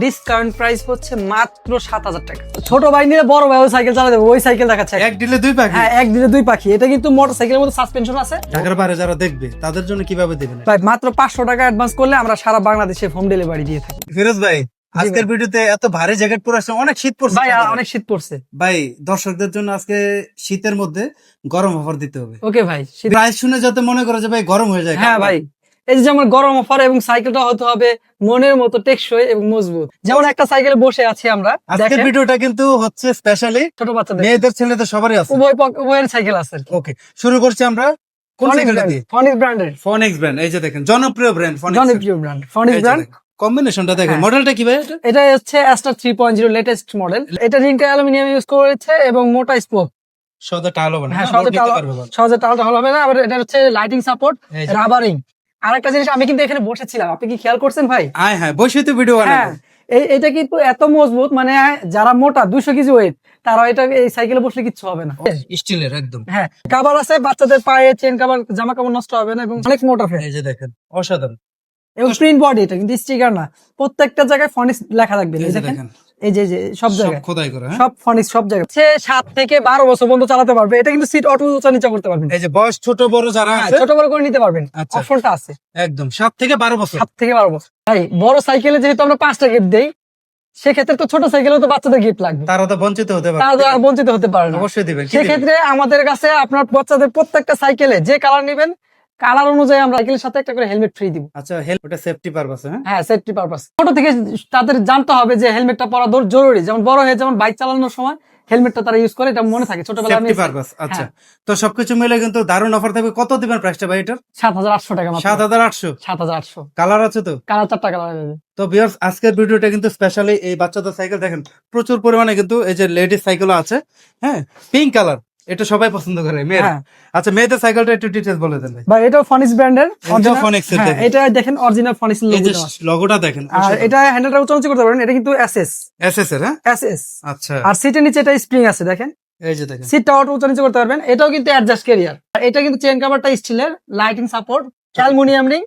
Discount price হচ্ছে মাত্র ৭,০০০ টাকা। ছোট ভাই নিয়ে বড় ভাই ওই সাইকেল চালাতে ওই সাইকেল দেখাচ্ছে। এক দিলে দুই পাখি। হ্যাঁ, এক দিলে দুই পাখি। এটা কিন্তু মোটরসাইকেলের মতো সাসপেনশন আছে। ঢাকার বাইরে যারা দেখবে তাদের জন্য কিভাবে দিবেন? ভাই মাত্র ৫০০ টাকা অ্যাডভান্স করলে আমরা সারা বাংলাদেশে হোম ডেলিভারি দিয়ে থাকি। ফিরোজ ভাই, আজকের ভিডিওতে এত ভারী জ্যাকেট পরে আসছে, অনেক শীত পড়ছে ভাই অনেক শীত পড়ছে ভাই। দর্শকদের জন্য আজকে শীতের মধ্যে গরম অফার দিতে হবে। ওকে ভাই, প্রাইস শুনে যাতে মনে করে যে ভাই গরম হয়ে যায়। হ্যাঁ ভাই, এই যে যেমন গরম অফার এবং সাইকেলটা হতে হবে মনের মতো টেকসই এবং মজবুত। যেমন একটা সাইকেলে বসে আছি আমরা, আজকের ভিডিওটা কিন্তু হচ্ছে স্পেশালি ছোট বাচ্চাদের মেয়েদের ছেলেদের সবারই আছে। উভয়ের সাইকেল আছে। ওকে, শুরু করছি আমরা কোন সাইকেলটা দিয়ে? ফনিক্স ব্র্যান্ডের। ফনিক্স ব্র্যান্ড, এই যে দেখেন জনপ্রিয় ব্র্যান্ড ফনিক্স। জনপ্রিয় ব্র্যান্ড ফনিক্স ব্র্যান্ড। কম্বিনেশনটা দেখেন, হ্যাঁ। মডেলটা কি ভাই এটা? এটা হচ্ছে অ্যাস্টার 3.0 লেটেস্ট মডেল। এটা রিংটা অ্যালুমিনিয়াম ইউজ করেছে এবং মোটা স্পোক। সহজে টাল হবে না। হ্যাঁ, লোড নিতে পারবে ভালো। সহজে টালটা হলো হবে না। আবার এটা হচ্ছে লাইটিং সাপোর্ট, এই যে। রাবারিং। আরেকটা জিনিস, আমি কিন্তু এখানে বসেছিলাম, আপনি কি খেয়াল করছেন ভাই? হ্যাঁ, বসে তো ভিডিও হ্যাঁ, বানাবো। এটা কিন্তু এত মজবুত, মানে যারা মোটা 200 কেজি ওয়েট তারা এটা এই সাইকেলে বসলে কিচ্ছু হবে না। স্টিলের একদম। হ্যাঁ, কাভার আছে, বাচ্চাদের পায়ে চেন কাভার, জামা কাপড় নষ্ট হবে না এবং অনেক মোটা ফ্রেম এই যে দেখেন, অসাধারণ। এবং প্রিন্ট বডি। এটা কিন্তু স্টিকার না, প্রত্যেকটা জায়গায় ফনিক্স লেখা থাকবে। এই এই যে দেখেন, দেখেন, এই যে সব জায়গায় খোদাই করে। হ্যাঁ? সব ফনিক্স সব জায়গায়। সে ৭ থেকে ১২ বছর পর্যন্ত চালাতে পারবে। এটা কিন্তু সিট অটো উঁচা নিচা করতে পারবেন। এই যে বয়স ছোট বড় যারা হ্যাঁ, আছে ছোট বড় করে নিতে পারবেন, আচ্ছা। অপশনটা আছে। একদম 7 থেকে 12 বছর। ৭ থেকে ১২ বছর। ভাই বড় সাইকেলে যেহেতু আমরা 5টা গিফট দেই, সেক্ষেত্রে তো ছোট সাইকেলেও তো বাচ্চাদের গিফট লাগবে, তারা তো বঞ্চিত হতে পারে। তারা তো আর বঞ্চিত হতে পারে না। অবশ্যই দিবেন। কি দিবেন? সেক্ষেত্রে আমাদের কাছে আপনার বাচ্চাদের প্রত্যেকটা সাইকেলে যে কালার নেবেন, কালার অনুযায়ী আমরা সাইকেলের সাথে একটা করে হেলমেট ফ্রি দিব। আচ্ছা, ওটা সেফটি পারপাস। হ্যাঁ, হ্যাঁ, সেফটি পারপাস। ছোট থেকে তাদের জানতে হবে যে হেলমেটটা পরা জরুরি। যেমন বড় হয়ে যেমন বাইক চালানোর সময় হেলমেটটা তারা ইউজ করে, এটা মনে থাকে ছোটবেলায়। Safety purpose. আচ্ছা, তো সবকিছু মিলে কিন্তু দারুণ অফার থাকবে। কত দিবেন প্রাইসটা ভাই এটার? ৭,৮০০ টাকা মাত্র। 7,800। ৭,৮০০। কালার আছে তো? কালার 4টা কালার হবে। তো ভিউয়ার্স, আজকের ভিডিওটা কিন্তু স্পেশালি এই বাচ্চাদের সাইকেল দেখেন, প্রচুর পরিমাণে কিন্তু এই যে লেডিস সাইকেলও আছে। হ্যাঁ, পিঙ্ক কালার, এটা সবাই পছন্দ করে মেয়েরা। হ্যাঁ। আচ্ছা, মেয়েদের সাইকেলটা একটু ডিটেইলস বলে দেন ভাই। ভাই এটাও ফনিক্স ব্র্যান্ডের। এটাও Phoenix এর দেখেন। এটা দেখেন অরিজিনাল ফনিক্স এই যে লোগো। লোগোটা দেখেন, আর এটা হ্যান্ডেলটা উঁচু নিচু করতে পারবেন। এটা কিন্তু এসএস এসএস এর। হ্যাঁ, এসএস। আচ্ছা, আর সিটের নিচে এটা স্প্রিং আছে দেখেন। এই যে দেখেন, সিটটা অটো উঁচু নিচু করতে পারবেন। এটাও কিন্তু অ্যাডজাস্ট ক্যারিয়ার। এটা কিন্তু চেন কভারটা স্টিলের, লাইটিং সাপোর্ট, অ্যালুমিনিয়াম রিং।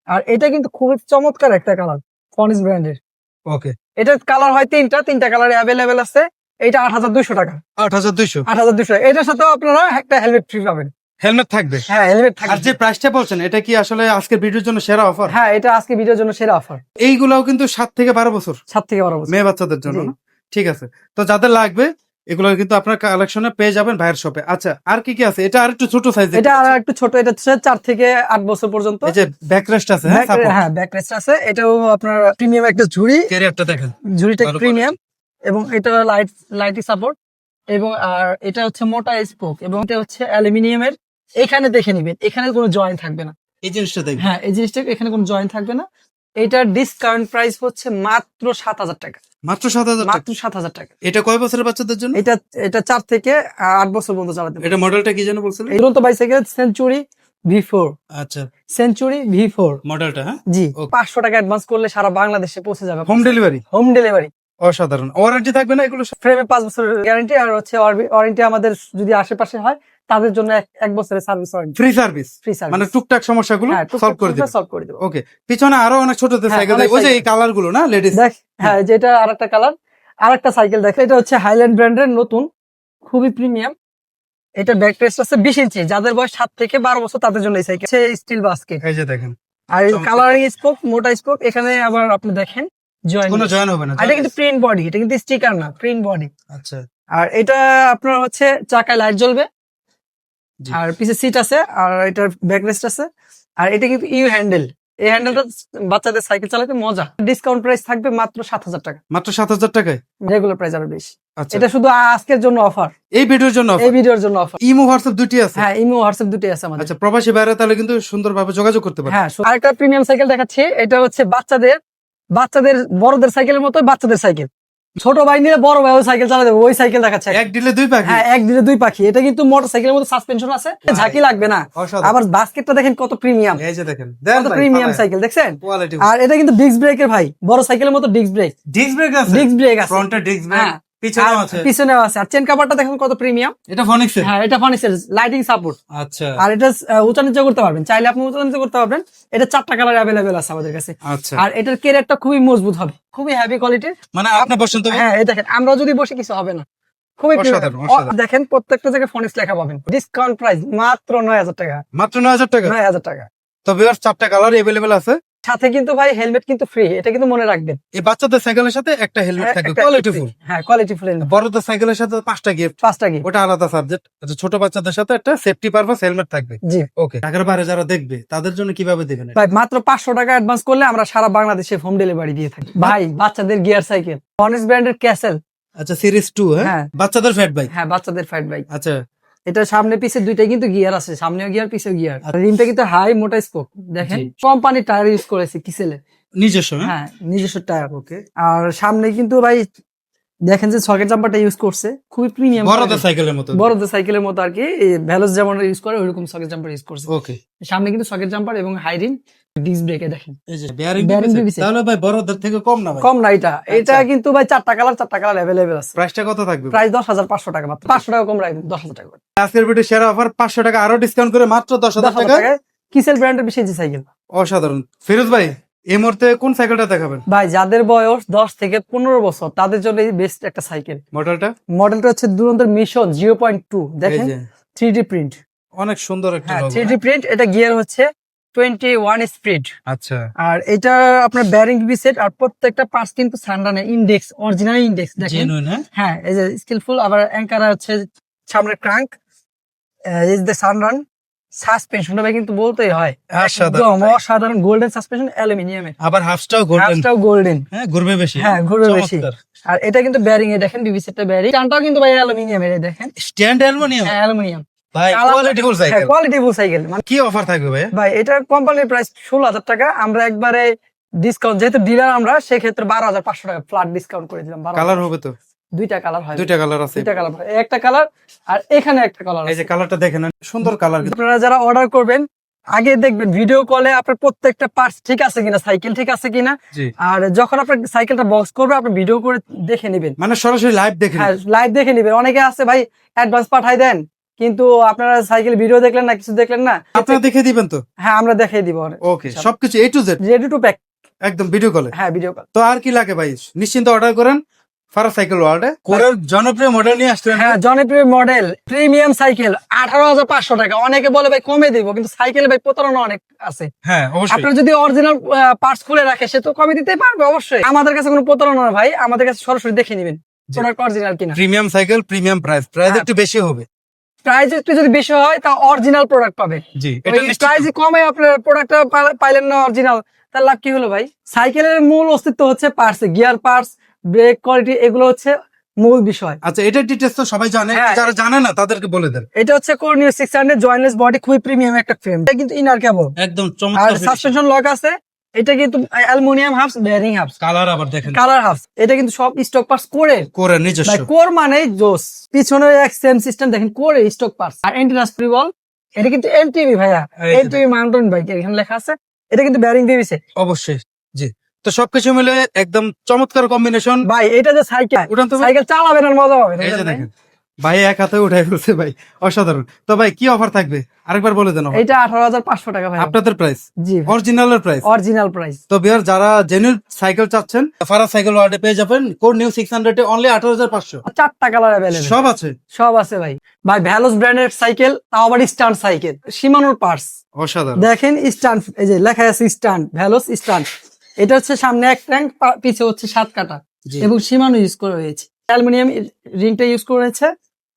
আর এটা কিন্তু খুবই চমৎকার একটা কালার ফনিক্স ব্র্যান্ডের। ওকে। এটার কালার হয় তিনটা কালার অ্যাভেলেবেল আছে। এটা ৮,২০০ টাকা। 8,200। ৮,২০০ টাকা। এটার সাথেও আপনারা একটা হেলমেট ফ্রি পাবেন। হেলমেট থাকবে। হ্যাঁ, হেলমেট আর থাকবে। যে প্রাইসটা বলছেন, এটা কি আসলে আজকের ভিডিওর জন্য সেরা অফার? হ্যাঁ, এটা আজকে ভিডিওর জন্য সেরা অফার। এইগুলাও কিন্তু 7 থেকে 12 বছর ৭ থেকে ১২ বছর। মেয়ে বাচ্চাদের জন্য জি। না? ঠিক আছে, তো যাদের লাগবে এগুলো কিন্তু আপনার কালেকশনে পেয়ে যাবেন ভাইয়ের শপে। আচ্ছা, আর কি কি আছে? এটা আর একটু ছোট সাইজ। এটা আর একটু ছোট, এটা হচ্ছে 4 থেকে 8 বছর পর্যন্ত। এই যে ব্যাকরেস্ট আছে। হ্যাঁ, হ্যাঁ, ব্যাকরেস্ট আছে। এটাও আপনার প্রিমিয়াম একটা ঝুড়ি। ক্যারিয়ারটা দেখেন, ঝুড়িটা ভালো প্রিমিয়াম এবং এটা লাইটিং সাপোর্ট এবং আর এটা হচ্ছে মোটা স্পোক এবং এটা হচ্ছে অ্যালুমিনিয়ামের। এখানে দেখে নিবেন, এখানে কোনো জয়েন্ট থাকবে না। এই জিনিসটা দেখবেন। হ্যাঁ, এই জিনিসটা এখানে কোনো জয়েন্ট থাকবে না। এটার ডিসকাউন্ট প্রাইস হচ্ছে মাত্র ৭,০০০ টাকা। মাত্র 7,000 টাকা। মাত্র ৭,০০০ টাকা। এটা কয় বছরের বাচ্চাদের জন্য? এটা 4 থেকে 8 বছর পর্যন্ত চালাতে পারবে। এটা মডেলটা কি যেন বলছিলেন? এই দুরন্ত বাইসাইকেল সেঞ্চুরি V4। আচ্ছা, সেঞ্চুরি V4 মডেলটা। হ্যাঁ, জি। Okay. ৫০০ টাকা অ্যাডভান্স করলে সারা বাংলাদেশে পৌঁছে যাবে। Home delivery. Home delivery. অসাধারণ। ওয়ারেন্টি থাকবে না এগুলো? ফ্রেমে 5 বছরের গ্যারান্টি আর হচ্ছে ওয়ারেন্টি আমাদের যদি আশেপাশে হয় তাদের জন্য 1 বছরের service warranty. Free service. Free service. মানে টুকটাক সমস্যাগুলো সলভ করে দিবে। সলভ করে দেব। ওকে, পিছনে আরো অনেক ছোট হ্যাঁ, সাইকেল অনেক ওই যে এই সাইকেল। কালার গুলো না লেডিস। দেখ, হ্যাঁ, যেটা আরেকটা কালার, আরেকটা সাইকেল দেখ। এটা হচ্ছে হাইল্যান্ড ব্র্যান্ডের নতুন, খুবই প্রিমিয়াম। এটা ব্যাক রেস্ট আছে 20 ইঞ্চি। যাদের বয়স 7 থেকে 12 বছর তাদের জন্য এই সাইকেল। Still basket. এই যে দেখেন, আর চমৎকার। কালারিং স্পোক, মোটা স্পোক। এখানে আবার আপনি দেখেন জয়েন্ট। কোনো জয়েন হবে না। এটা কিন্তু প্রিন্ট বডি, এটা কিন্তু স্টিকার না, প্রিন্ট বডি। আচ্ছা, আর এটা আপনার হচ্ছে চাকায় লাইট জ্বলবে জি। আর পিছে সিট আছে আর এটার ব্যাক রেস্ট আছে। আর এটা কিন্তু ইউ হ্যান্ডেল। এই হ্যান্ডেলটা বাচ্চাদের সাইকেল চালাতে মজা। ডিসকাউন্ট প্রাইস থাকবে মাত্র ৭,০০০ টাকা। মাত্র 7,000 টাকায়। রেগুলার প্রাইস আরো বেশি। আচ্ছা, এটা শুধু আজকের জন্য অফার, এই ভিডিওর জন্য এই ভিডিওর জন্য অফার। ইমো হোয়াটসঅ্যাপ দুটি আছে। হ্যাঁ, ইমো হোয়াটসঅ্যাপ দুটোই আছে আমাদের। আচ্ছা, প্রবাসী বাইরে তাহলে কিন্তু সুন্দরভাবে যোগাযোগ করতে পারে। হ্যাঁ, আরেকটা প্রিমিয়াম সাইকেল দেখাচ্ছি। এটা হচ্ছে বাচ্চাদের বড়দের সাইকেলের মতো বাচ্চাদের সাইকেল। ছোট ভাই নিয়ে বড় ভাই ওই সাইকেল চালাতে ওই সাইকেল দেখাচ্ছে। এক দিলে দুই পাখি। হ্যাঁ, এক দিলে দুই পাখি। এটা কিন্তু মোটরসাইকেলের মতো সাসপেনশন আছে, ঝাঁকি লাগবে না। অসাধারণ। আবার বাস্কেটটা দেখেন কত প্রিমিয়াম, এই যে দেখেন, কত প্রিমিয়াম সাইকেল দেখছেন। কোয়ালিটি। আর এটা কিন্তু ডিস্ক ব্রেকের ভাই, বড় সাইকেলের মতো ডিস্ক ব্রেক। ডিস্ক ব্রেক আছে। ডিস্ক ব্রেক আছে। ফ্রন্টে ডিস্ক ব্রেক, হ্যাঁ, পিছনেও আছে, পিছনেও আছে। আর চেন কাভারটা দেখেন কত প্রিমিয়াম। এটা ফনিক্সের। হ্যাঁ, এটা ফার্নিচার লাইটিং সাপোর্ট। আচ্ছা আর এটা উঁচা নিচে করতে পারবেন, চাইলে আপনি উঁচা নিচে করতে পারবেন। এটা 4টা কালার অ্যাভেলেবেল আছে আমাদের কাছে। আচ্ছা, আর এটার কেরিয়ারটা খুবই মজবুত হবে, খুবই হেভি কোয়ালিটির। মানে আপনি বসেন তো। হ্যাঁ, এই দেখেন আমরা যদি বসে কিছু হবে না, খুবই premium। অসাধারণ, অসাধারণ। দেখেন প্রত্যেকটা জায়গায় ফনিক্স লেখা পাবেন। ডিসকাউন্ট প্রাইস মাত্র 9,000 টাকা। মাত্র 9,000 টাকা। 9,000 টাকা। তো ভিউয়ার্স 4টা কালার अवेलेबल আছে। সাথে কিন্তু ভাই হেলমেট কিন্তু ফ্রি, এটা কিন্তু মনে রাখবেন। এই বাচ্চাদের সাইকেলের সাথে একটা হেলমেট থাকবে, কোয়ালিটিফুল। হ্যাঁ, কোয়ালিটিফুল হেলমেট। বড়দের সাইকেলের সাথে 5টা গিফট, 5টা কি ওটা আলাদা সাবজেক্ট। আচ্ছা, ছোট বাচ্চাদের সাথে একটা সেফটি পারপাস হেলমেট থাকবে। জি ওকে, ঢাকার বাইরে যারা দেখবে তাদের জন্য কিভাবে দিবেন? ভাই, মাত্র 500 টাকা অ্যাডভান্স করলে আমরা সারা বাংলাদেশে হোম ডেলিভারি দিয়ে থাকি। ভাই বাচ্চাদের গিয়ার সাইকেল, ফনিক্স ব্র্যান্ডের ক্যাসেল। আচ্ছা, সিরিজ 2। হ্যাঁ। হ্যাঁ, বাচ্চাদের ফ্যাট বাইক। হ্যাঁ, বাচ্চাদের ফাইট বাইক। আচ্ছা, এটা সামনে পিছে দুইটাই কিন্তু গিয়ার আছে, সামনেও গিয়ার পিছেও গিয়ার। রিমটা কিন্তু হাই মোটা স্পোক, দেখেন জি। কোম্পানি টায়ার ইউজ করেছে কিসেলে। নিজস্ব। হ্যাঁ, হ্যাঁ, নিজস্ব টায়ার। ওকে। আর সামনে কিন্তু ভাই দেখেন যে সকেট জাম্পারটা ইউজ করছে, খুবই প্রিমিয়াম। বড়দের সাইকেলের মতো। বড়দের সাইকেলের মতো আর কি, ভ্যালস যেমন ইউজ করে ওইরকম সকেট জাম্পার ইউজ করছে। ওকে, সামনে কিন্তু সকেট জাম্পার এবং হাই রিম, ডিস্ক ব্রেকে দেখেন এই যে বেয়ারিং Bearing দিয়েছে। দিয়েছে। তাহলে ভাই বড়দের থেকে কম না ভাই? কম না এটা। এটা কিন্তু ভাই 4টা কালার অ্যাভেলেবেল আছে। প্রাইসটা কত থাকবে? প্রাইস 10,500 টাকা মাত্র। 500 টাকা কম রাখবেন, 10,000 টাকা। আজকের ভিডিও সেরা অফার, 500 টাকা আরো ডিসকাউন্ট করে মাত্র 10,000 10,000 টাকা। টাকায় কিসেল ব্র্যান্ডের বিশেষ সাইকেল। অসাধারণ। ফিরোজ ভাই, এই মুহূর্তে কোন সাইকেলটা দেখাবেন? ভাই যাদের বয়স 10 থেকে 15 বছর তাদের জন্য বেস্ট একটা সাইকেল। মডেলটা? মডেলটা হচ্ছে দুরন্তর মিশন 0.2। এই দেখেন যে 3D প্রিন্ট। অনেক সুন্দর একটা হ্যাঁ, logo, 3D প্রিন্ট। এটা গিয়ার হচ্ছে 21 স্পিড। আচ্ছা, আর এটা আপনার ব্যারিং বি সেট। আর প্রত্যেকটা পার্টস কিন্তু সানরানের ইন্ডেক্স, অরিজিনাল ইন্ডেক্স দেখেন। জেনুইন। হ্যাঁ, হ্যাঁ, এই যে স্কিলফুল। আবার অ্যাঙ্কার হচ্ছে সামনের ক্রাঙ্ক, এই যে সানরান। সাসপেনশনটা ভাই কিন্তু বলতেই হয় একদম অসাধারণ, গোল্ডেন সাসপেনশন, অ্যালুমিনিয়ামের। আবার হাফটাও গোল্ডেন। হাফটাও গোল্ডেন। হ্যাঁ, ঘুরবে বেশি। হ্যাঁ, ঘুরবে বেশি। চমৎকার। আর এটা কিন্তু ব্যারিং এ দেখেন, বিবি সেটটা ব্যারিং। স্ট্যান্ডটাও কিন্তু ভাই অ্যালুমিনিয়ামের, এই দেখেন স্ট্যান্ড অ্যালুমিনিয়াম। হ্যাঁ, অ্যালুমিনিয়াম। ভাই কোয়ালিটিফুল সাইকেল। কোয়ালিটিফুল সাইকেল। মানে কি অফার থাকবে ভাই? ভাই এটা কোম্পানির প্রাইস 16,000 টাকা। আমরা একবারে ডিসকাউন্ট, যেহেতু ডিলার আমরা, সেক্ষেত্রে 12,500 টাকা ফ্ল্যাট ডিসকাউন্ট করে দিলাম। কালার হবে তো? দুইটা কালার হয়। দুইটা কালার আছে। দুইটা কালার হয়, একটা কালার আর এখানে একটা কালার এই আছে। যে কালারটা দেখেন, সুন্দর কালার। আপনারা যারা অর্ডার করবেন আগে দেখবেন ভিডিও কলে আপনার প্রত্যেকটা পার্টস ঠিক আছে কিনা, সাইকেল ঠিক আছে কিনা। জি। আর যখন আপনার সাইকেলটা বক্স করবে আপনি ভিডিও করে দেখে নেবেন, মানে সরাসরি লাইভ দেখেন। হ্যাঁ লাইভ দেখে নেবেন। অনেকে আছে ভাই অ্যাডভান্স পাঠাই দেন, কিন্তু আপনারা সাইকেল ভিডিও দেখলেন না, কিছু দেখলেন না। আপনারা দেখে দিবেন তো? হ্যাঁ, আমরা দেখিয়ে দিব। ওকে, সবকিছু A to Z ready to pack, একদম ভিডিও কলে। হ্যাঁ ভিডিও কল। তো আর কি লাগে ভাই? নিশ্চিন্ত অর্ডার করেন ফারাজ সাইকেল ওয়ার্ল্ডে। কোরের জনপ্রিয় মডেল নিয়ে আসছেন। হ্যাঁ, জনপ্রিয় মডেল প্রিমিয়াম সাইকেল 18,500 টাকা। অনেকে বলে ভাই কমে দিব, কিন্তু সাইকেলে ভাই প্রতারণা অনেক আছে। হ্যাঁ, অবশ্যই। আপনার যদি অরিজিনাল পার্টস খুলে রাখে সে তো কমে দিতে পারবে অবশ্যই। আমাদের কাছে কোনো প্রতারণা না ভাই, আমাদের কাছে সরাসরি দেখে নেবেন প্রোডাক্ট অরিজিনাল কিনা। প্রিমিয়াম সাইকেল, প্রিমিয়াম প্রাইস হ্যাঁ। একটু বেশি হবে। প্রাইস একটু যদি বেশি হয় তা অরিজিনাল প্রোডাক্ট পাবে। জি, এটা নিশ্চিত। প্রাইস কমে আপনার প্রোডাক্টটা পাইলেন না অরিজিনাল, তার লাভ কি হলো ভাই? সাইকেলের মূল অস্তিত্ব হচ্ছে parts, gear parts, brake quality, এগুলো হচ্ছে মূল বিষয়। আচ্ছা, এটার ডিটেইলস তো সবাই জানে, হ্যাঁ। যারা জানে না তাদেরকে বলে দেন। এটা হচ্ছে কর্নিও 600 জয়েন্টলেস বডি, খুবই প্রিমিয়াম একটা ফ্রেম। এটা কিন্তু ইনার কেবল একদম আর চমৎকার। সাসপেনশন লক আছে। এটা কিন্তু অ্যালুমিনিয়াম হাফস, বেয়ারিং হাফস, কালার আবার দেখেন, কালার হাফস। এটা কিন্তু সব স্টক পার্টস করে করে নিজস্ব। ভাই কোর মানে জোস। পিছনে এক্সচেঞ্জ সিস্টেম দেখেন, কোরে স্টক পার্টস। আর এন্টিনাস প্রিবল, এটা কিন্তু এনটিভি ভাইয়া, এই যে এনটিভি মাউন্টেন বাইক এখানে লেখা আছে। এটা কিন্তু বেয়ারিং দিয়েছে অবশ্যই। জি, তো সবকিছু মিলে একদম চমৎকার কম্বিনেশন। ভাই। এটা যে সাইকেল, উঠান তো ভাই। সাইকেল চালাবেন আর মজা পাবেন। এই যে দেখেন ভাই, এক হাতে উঠাই ফেলছে ভাই, অসাধারণ। তো ভাই কি অফার থাকবে আরেকবার বলে দেন। এটা 18,500 টাকা ভাই, আপনাদের প্রাইস, জি অরিজিনালের প্রাইস। Original price. তো বিয়ার যারা জেনুইন সাইকেল চাচ্ছেন, ফারাজ সাইকেল ওয়ার্ল্ডে পেয়ে যাবেন। Core new 600 only 18,500। 4টা কালার अवेलेबल, সব আছে, সব আছে ভাই। ভাই ভ্যালোস ব্র্যান্ডের সাইকেল, তাও আবার স্ট্যান্ড সাইকেল, সীমানোর পার্টস অসাধারণ। দেখেন। স্ট্যান্ড, এই যে লেখা আছে স্ট্যান্ড, ভ্যালোস স্ট্যান্ড। এটা হচ্ছে সামনে এক ট্যাঙ্ক, পিছে হচ্ছে 7 কাটা জি। এবং সীমানো ইউজ করা হয়েছে, অ্যালুমিনিয়াম রিংটা ইউজ করেছে।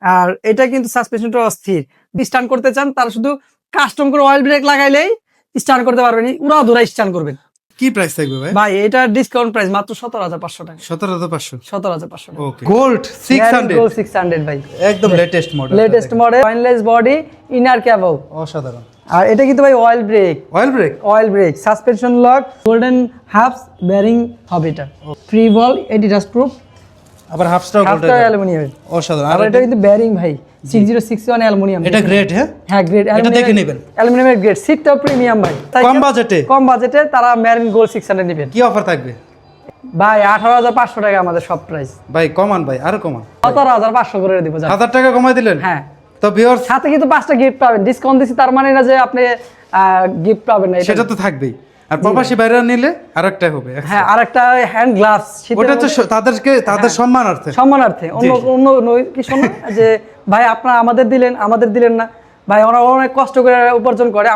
আর এটা কিন্তু সাসপেনশনটা অস্থির। স্ট্যান্ড করতে চান তারা শুধু কাস্টম করে অয়েল ব্রেক লাগাইলেই স্ট্যান্ড করতে পারবেন, উড়া ধরা স্ট্যান্ড করবেন। কি প্রাইস থাকবে ভাই? ভাই এটা ডিসকাউন্ট প্রাইস মাত্র 17,500 টাকা। 17,500। 17,500 টাকা। ওকে, গোল্ড 600 গোল্ড 600 ভাই, একদম latest model. Latest model, jointless body, inner cable. অসাধারণ। আর এটা কিন্তু ভাই oil brake, oil brake, oil brake, suspension lock, golden hubs, bearing হবে। এটা ফ্রি বল, এটি ডাস্ট প্রুফ, আবার হাফ স্টার গোল্ড, হাফটা অ্যালুমিনিয়ামের। অসাধারণ। আর এটা কিন্তু বেয়ারিং ভাই 6061 অ্যালুমিনিয়াম। এটা গ্রেড, হ্যাঁ হ্যাঁ গ্রেড, এটা দেখে নেবেন। অ্যালুমিনিয়ামের গ্রেড। সিটটাও প্রিমিয়াম ভাই। কম বাজেটে, কম বাজেটে তারা মেরিন গোল্ড 600 নেবেন। কি অফার থাকবে? ভাই 18,500 টাকা আমাদের সব প্রাইস। ভাই কমান ভাই, আরো কমান। 17,500 করে দিব। 1000 টাকা কমাই দিলেন। হ্যাঁ, তো ভিউয়ার্স সাথে কিন্তু 5টা গিফট পাবেন। ডিসকাউন্ট দিছি তার মানে না যে আপনি গিফট পাবেন না, সেটা তো থাকবেই। আর প্রবাসী বাইরে নিলে আরেকটা হবে। হ্যাঁ, আরেকটা হ্যান্ড গ্লাভস, ওটা তো তাদের সম্মানার্থে। সম্মানার্থে, অন্য কিছু না যে ভাই আপনারা আমাদের দিলেন না ভাই, ওরা অনেক কষ্ট করে উপার্জন করে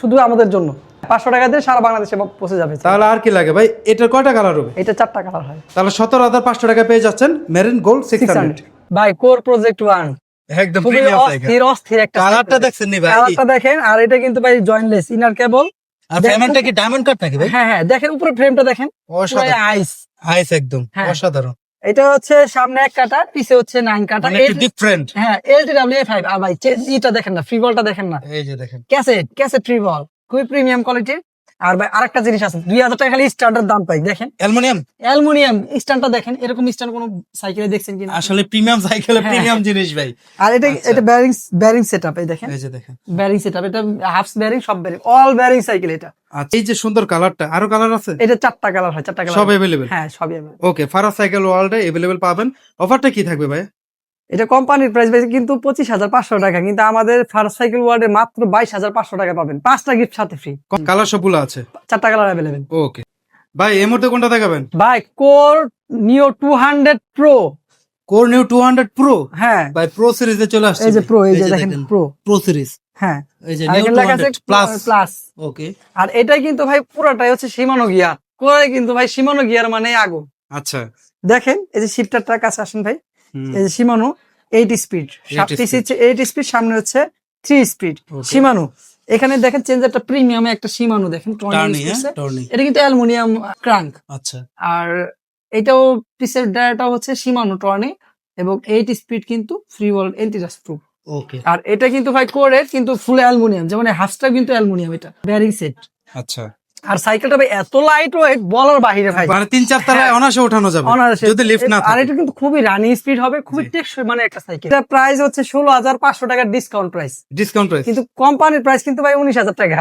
শুধু আমাদের জন্য। 500 টাকা দিয়ে সারা বাংলাদেশে পৌঁছে যাবে। তাহলে আর কি লাগে ভাই? এটার কয়টা কালার হবে? এটা 4টা কালার হয়। তাহলে 17,500 টাকা পেয়ে যাচ্ছেন মেরিন গোল্ড 600। ভাই কোর প্রজেক্ট 1 একদম খুবই প্রিমিয়াম সাইকেল। অস্থির একটা কালারটা দেখছেন নি ভাই? কালারটা দেখেন। আর এটা কিন্তু ভাই জয়েন্টলেস ইনার কেবল। আর ফ্রেমটা কি ডায়মন্ড কাট নাকি ভাই? হ্যাঁ, দেখেন উপরে ফ্রেমটা দেখেন, অসাধারণ। আইস আইস একদম অসাধারণ। এটা হচ্ছে সামনে 1 কাটা, পিছে হচ্ছে 9 কাটা। মানে একটু ডিফারেন্ট। হ্যাঁ, LTWA5। আর ভাই এটা দেখেন না, ফ্রি বলটা দেখেন না, এই যে দেখেন ক্যাসেট ফ্রি বল, খুবই প্রিমিয়াম কোয়ালিটির। আর ভাই আরেকটা জিনিস আছে, 2000 টাকা খালি স্ট্যান্ডার্ড দাম পাই। দেখেন অ্যালুমিনিয়াম স্ট্যান্ডটা দেখেন, এরকম স্ট্যান্ড কোন সাইকেলে দেখছেন কিনা? আসলে প্রিমিয়াম সাইকেলে প্রিমিয়াম জিনিস ভাই। আর এটা বেয়ারিং সেটআপ, এই দেখেন, এই যে দেখেন বেয়ারিং সেটআপ। এটা হাফস বেয়ারিং, সব বেয়ারিং, অল বেয়ারিং সাইকেল এটা। আচ্ছা, এই যে সুন্দর কালারটা, আরো কালার আছে? এটা 4টা কালার হয়, 4টা কালার সব अवेलेबल। হ্যাঁ, সবই अवेलेबल। ওকে, ফারাজ সাইকেল ওয়ার্ল্ডে अवेलेबल পাবেন। অফারটা কি থাকবে ভাই? এটা কোম্পানির প্রাইস কিন্তু 25,500 টাকা, কিন্তু আমাদের ফার্স্ট সাইকেল ওয়ার্ল্ডে মাত্র 22,500 টাকা পাবেন। 5টা গিফট সাথে ফ্রি। কালার সবগুলো আছে? 4টা কালার अवेलेबल। ওকে ভাই, এই মুহূর্তে কোনটা দেখাবেন? ভাই কোর নিও 200 প্রো। Core new 200 pro? হ্যাঁ ভাই প্রো সিরিজে চলে আসছে। এই যে প্রো, এই যে দেখেন প্রো সিরিজ। হ্যাঁ, এই যে আর নিউ এখানে লেখা আছে 200 প্লাস। ওকে। আর এটাই কিন্তু ভাই পুরোটাই হচ্ছে শিমানো গিয়ার। কোরে কিন্তু ভাই শিমানো গিয়ার মানে আগুন। আচ্ছা, দেখেন এই যে শিফটারটার কাছে আসেন ভাই, এই যে শিমানো 8 স্পিড, 8 স্পিড, সামনে হচ্ছে 3 স্পিড শিমানো। এখানে দেখেন চেঞ্জারটা প্রিমিয়ামে একটা শিমানো দেখেন, এটা কিন্তু অ্যালুমিনিয়াম ক্রাঙ্ক। আচ্ছা, আর এটাও পিসের ডায়াটাও হচ্ছে শিমানো টর্নি, এবং 8 স্পিড কিন্তু ফ্রি ওয়ার্ল্ড এন্টি-রাস্ট প্রুফ। ওকে। আর এটা কিন্তু ভাই কোরে কিন্তু ফুল অ্যালুমিনিয়াম, যেমন হাফটা কিন্তু অ্যালুমিনিয়াম, এটা বেয়ারিং সেট। আচ্ছা। আর সাইকেলটা ভাই এত লাইট ওয়েট বলার বাহিরে ভাই, মানে 3-4 তলায় অনায়াসে ওঠানো যাবে যদি লিফট না থাকে। আর এটা কিন্তু খুবই রানিং স্পিড হবে, খুবই টেকসই মানে একটা সাইকেল। এটা প্রাইস হচ্ছে 16,500 টাকার ডিসকাউন্ট প্রাইস, কিন্তু কোম্পানির প্রাইস কিন্তু ভাই 19,000 টাকা।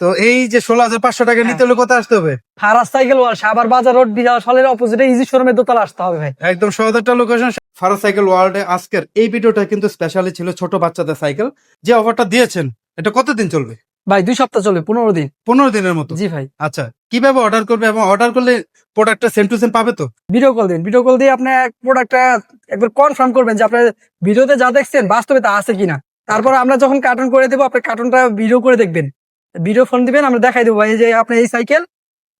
তো এই যে 16,500 টাকা নিতে হলে কোথায় আসতে হবে? ফারাজ সাইকেল ওয়ার্ল্ড, সাভার বাজার রোড, বিজয় হলের অপোজিটে ইজি শোরুমের দোতলা আসতে হবে ভাই। একদম সহজ একটা লোকেশন, ফারাজ সাইকেল ওয়ার্ল্ডে। আজকের এই ভিডিওটা কিন্তু স্পেশালি ছিল ছোট বাচ্চাদের সাইকেল। যে অফারটা দিয়েছেন এটা কতদিন চলবে ভাই? 2 সপ্তাহ চলবে, 15 দিন। 15 দিনের মতো? জি ভাই। আচ্ছা, কিভাবে অর্ডার করবে এবং অর্ডার করলে প্রোডাক্টটা সেম টু সেম পাবে তো? ভিডিও কল দিন, ভিডিও কল দিয়ে আপনি প্রোডাক্টটা একবার কনফার্ম করবেন যে আপনার ভিডিওতে যা দেখছেন বাস্তবে তা আছে কিনা। তারপর আমরা যখন কার্টুন করে দেবো, আপনি কার্টুনটা ভিডিও করে দেখবেন, ভিডিও ফোন দিবেন, আমরা দেখাই দেবো ভাই যে আপনি এই সাইকেল,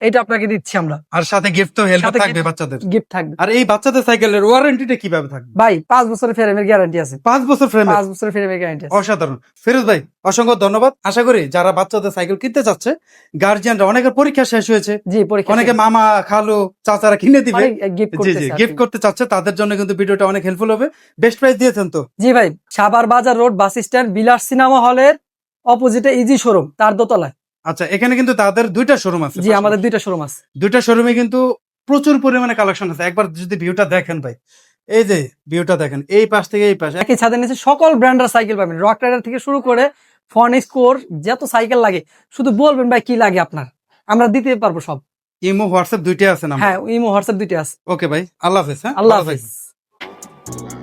এটা আপনাকে দিচ্ছি আমরা। আর সাথে গিফট তো হেল্প সাথে থাকবে, বাচ্চাদের গিফট থাকবে। আর এই বাচ্চাদের সাইকেলের ওয়ারেন্টিটা কিভাবে থাকবে? ভাই 5 বছরের ফ্রেমের গ্যারান্টি আছে। 5 বছর ফ্রেম? 5 বছরের ফ্রেমের গ্যারান্টি আছে। অসাধারণ। ফিরোজ ভাই অসংখ্য ধন্যবাদ। আশা করি যারা বাচ্চাদের সাইকেল কিনতে চাচ্ছে, গার্জিয়ানরা, অনেকের পরীক্ষা শেষ হয়েছে, জি পরীক্ষা, অনেকে মামা খালু চাচারা কিনে দিবে, জি জি গিফট গিফট করতে চাচ্ছে, তাদের জন্য কিন্তু ভিডিওটা অনেক হেল্পফুল হবে। বেস্ট প্রাইস দিয়েছেন তো? জি ভাই, সাভার বাজার রোড বাস স্ট্যান্ড, বিলাস সিনেমা হলের অপোজিটে ইজি শোরুম, তার দোতলায়। আচ্ছা, এখানে কিন্তু তাদের 2টা শোরুম আছে? জি, আমাদের 2টা শোরুম আছে। 2টা শোরুমে কিন্তু প্রচুর পরিমাণে কালেকশন আছে। একবার যদি ভিউটা দেখেন ভাই, এই যে ভিউটা দেখেন, এই পাশ থেকে এই পাশে একই ছাদের নিচে সকল ব্র্যান্ডের সাইকেল পাবেন, রক রাইডার থেকে শুরু করে ফনিক্স কোর, যত সাইকেল লাগে শুধু বলবেন ভাই কি লাগে আপনার, আমরা দিতে পারবো সব। ইমো হোয়াটসঅ্যাপ 2টাই আছে না? হ্যাঁ, ইমো হোয়াটসঅ্যাপ 2টা আছে। ওকে ভাই, আল্লাহ হাফেজ। হ্যাঁ, আল্লাহ ভালো থাকবেন। হাফেজ।